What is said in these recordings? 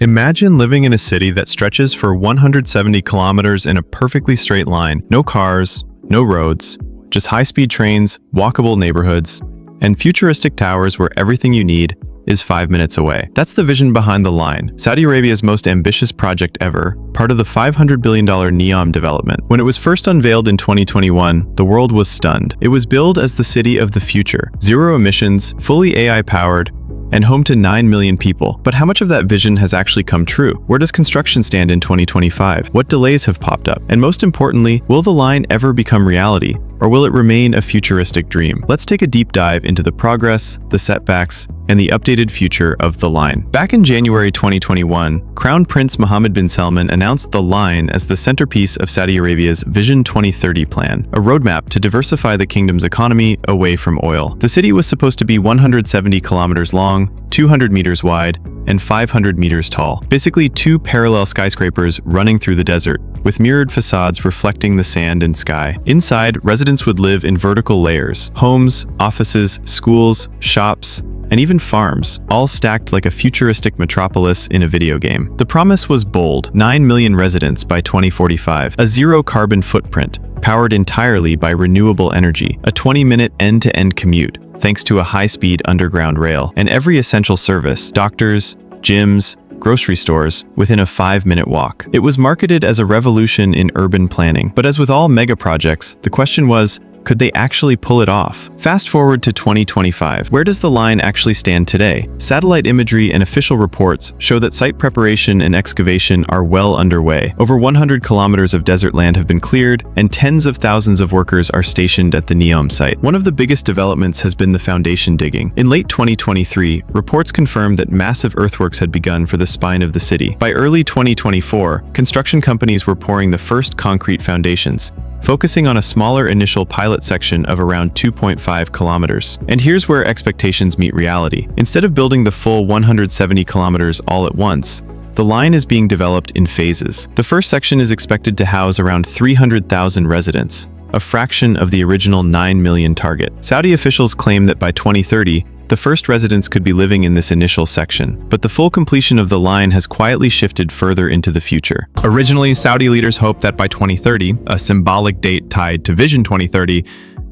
Imagine living in a city that stretches for 170 kilometers in a perfectly straight line. No cars, no roads, just high-speed trains, walkable neighborhoods, and futuristic towers where everything you need is 5 minutes away. That's the vision behind the line, Saudi Arabia's most ambitious project ever, part of the $500 billion NEOM development. When it was first unveiled in 2021, the world was stunned. It was billed as the city of the future, zero emissions, fully AI-powered, and home to 9 million people. But how much of that vision has actually come true? Where does construction stand in 2025? What delays have popped up? And most importantly, will the line ever become reality? Or will it remain a futuristic dream? Let's take a deep dive into the progress, the setbacks, and the updated future of the line. Back in January 2021, Crown Prince Mohammed bin Salman announced the line as the centerpiece of Saudi Arabia's Vision 2030 plan, a roadmap to diversify the kingdom's economy away from oil. The city was supposed to be 170 kilometers long, 200 meters wide, and 500 meters tall. Basically 2 parallel skyscrapers running through the desert, with mirrored facades reflecting the sand and sky. Inside, residents would live in vertical layers: homes, offices, schools, shops, and even farms, all stacked like a futuristic metropolis in a video game. The promise was bold: 9 million residents by 2045, a zero-carbon footprint, powered entirely by renewable energy, a 20-minute end-to-end commute, thanks to a high-speed underground rail, and every essential service, doctors, gyms, grocery stores, within a 5-minute walk. It was marketed as a revolution in urban planning. But as with all mega projects, the question was, could they actually pull it off? Fast forward to 2025. Where does the line actually stand today? Satellite imagery and official reports show that site preparation and excavation are well underway. Over 100 kilometers of desert land have been cleared, and tens of thousands of workers are stationed at the NEOM site. One of the biggest developments has been the foundation digging. In late 2023, reports confirmed that massive earthworks had begun for the spine of the city. By early 2024, construction companies were pouring the first concrete foundations, focusing on a smaller initial pilot section of around 2.5 kilometers. And here's where expectations meet reality. Instead of building the full 170 kilometers all at once, the line is being developed in phases. The first section is expected to house around 300,000 residents, a fraction of the original 9 million target. Saudi officials claim that by 2030, the first residents could be living in this initial section, but the full completion of the line has quietly shifted further into the future. Originally, Saudi leaders hoped that by 2030, a symbolic date tied to Vision 2030,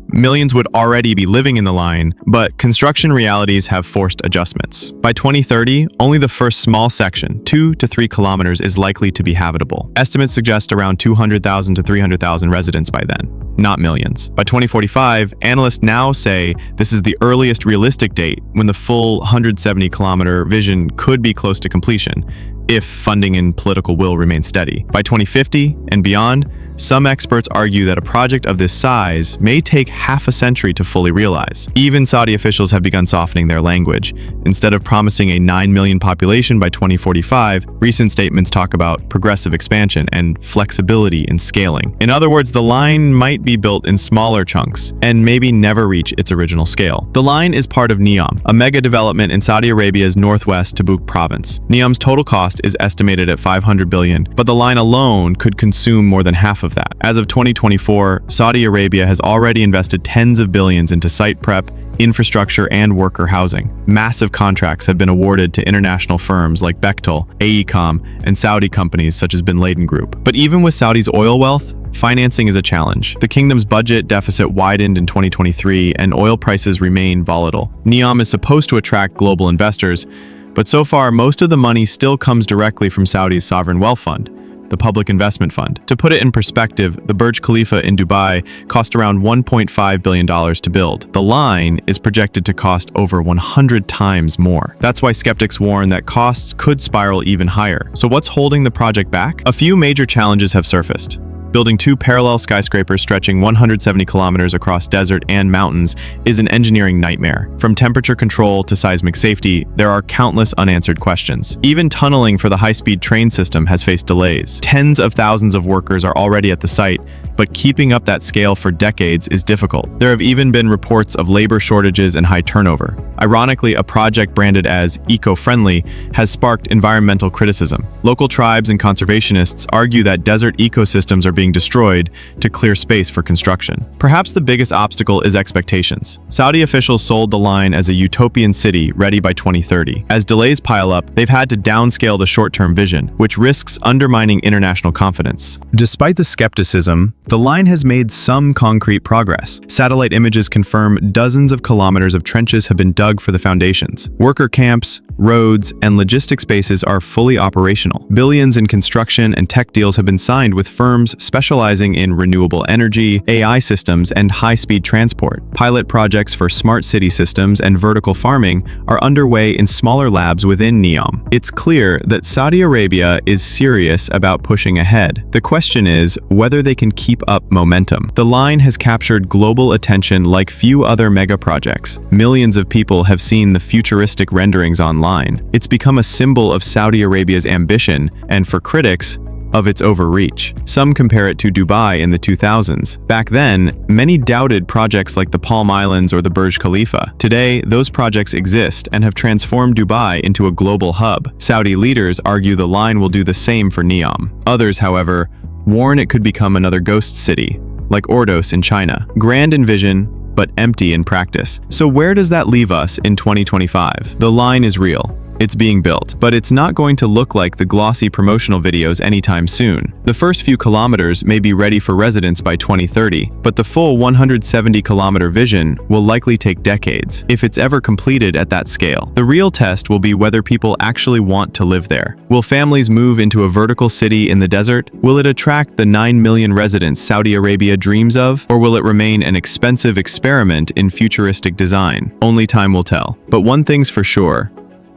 millions would already be living in the line, but construction realities have forced adjustments. By 2030, only the first small section, 2 to 3 kilometers, is likely to be habitable. Estimates suggest around 200,000 to 300,000 residents by then, not millions. By 2045, analysts now say this is the earliest realistic date when the full 170-kilometer vision could be close to completion, if funding and political will remain steady. By 2050 and beyond, some experts argue that a project of this size may take half a century to fully realize. Even Saudi officials have begun softening their language. Instead of promising a 9 million population by 2045, recent statements talk about progressive expansion and flexibility in scaling. In other words, the line might be built in smaller chunks and maybe never reach its original scale. The line is part of NEOM, a mega development in Saudi Arabia's northwest Tabuk province. NEOM's total cost is estimated at $500 billion, but the line alone could consume more than half of that. As of 2024, Saudi Arabia has already invested tens of billions into site prep, infrastructure, and worker housing. Massive contracts have been awarded to international firms like Bechtel, AECOM, and Saudi companies such as Bin Laden Group. But even with Saudi's oil wealth, financing is a challenge. The kingdom's budget deficit widened in 2023, and oil prices remain volatile. NEOM is supposed to attract global investors, but so far most of the money still comes directly from Saudi's sovereign wealth fund, the Public Investment Fund. To put it in perspective, the Burj Khalifa in Dubai cost around $1.5 billion to build. The line is projected to cost over 100 times more. That's why skeptics warn that costs could spiral even higher. So what's holding the project back? A few major challenges have surfaced. Building 2 parallel skyscrapers stretching 170 kilometers across desert and mountains is an engineering nightmare. From temperature control to seismic safety, there are countless unanswered questions. Even tunneling for the high-speed train system has faced delays. Tens of thousands of workers are already at the site, but keeping up that scale for decades is difficult. There have even been reports of labor shortages and high turnover. Ironically, a project branded as eco-friendly has sparked environmental criticism. Local tribes and conservationists argue that desert ecosystems are being destroyed to clear space for construction. Perhaps the biggest obstacle is expectations. Saudi officials sold the line as a utopian city ready by 2030. As delays pile up, they've had to downscale the short-term vision, which risks undermining international confidence. Despite the skepticism, the line has made some concrete progress. Satellite images confirm dozens of kilometers of trenches have been dug for the foundations. Worker camps, roads, and logistics bases are fully operational. Billions in construction and tech deals have been signed with firms specializing in renewable energy, AI systems, and high-speed transport. Pilot projects for smart city systems and vertical farming are underway in smaller labs within NEOM. It's clear that Saudi Arabia is serious about pushing ahead. The question is whether they can keep up momentum. The line has captured global attention like few other mega projects. Millions of people have seen the futuristic renderings online. It's become a symbol of Saudi Arabia's ambition and, for critics, of its overreach. Some compare it to Dubai in the 2000s. Back then, many doubted projects like the Palm Islands or the Burj Khalifa. Today, those projects exist and have transformed Dubai into a global hub. Saudi leaders argue the line will do the same for NEOM. Others, however, warn it could become another ghost city, like Ordos in China. Grand in vision, but empty in practice. So where does that leave us in 2025? The line is real. It's being built, but it's not going to look like the glossy promotional videos anytime soon. The first few kilometers may be ready for residents by 2030, but the full 170-kilometer vision will likely take decades, if it's ever completed at that scale. The real test will be whether people actually want to live there. Will families move into a vertical city in the desert? Will it attract the 9 million residents Saudi Arabia dreams of? Or will it remain an expensive experiment in futuristic design? Only time will tell. But one thing's for sure.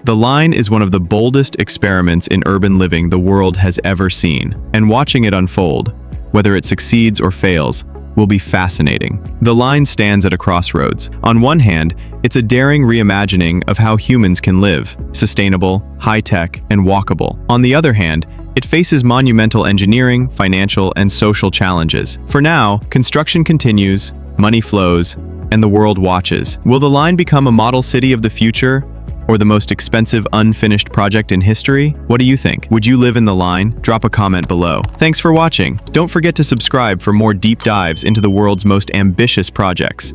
The line is one of the boldest experiments in urban living the world has ever seen, and watching it unfold, whether it succeeds or fails, will be fascinating. The line stands at a crossroads. On one hand, it's a daring reimagining of how humans can live, sustainable, high-tech, and walkable. On the other hand, it faces monumental engineering, financial, and social challenges. For now, construction continues, money flows, and the world watches. Will the line become a model city of the future, or the most expensive unfinished project in history? What do you think? Would you live in the line? Drop a comment below. Thanks for watching. Don't forget to subscribe for more deep dives into the world's most ambitious projects.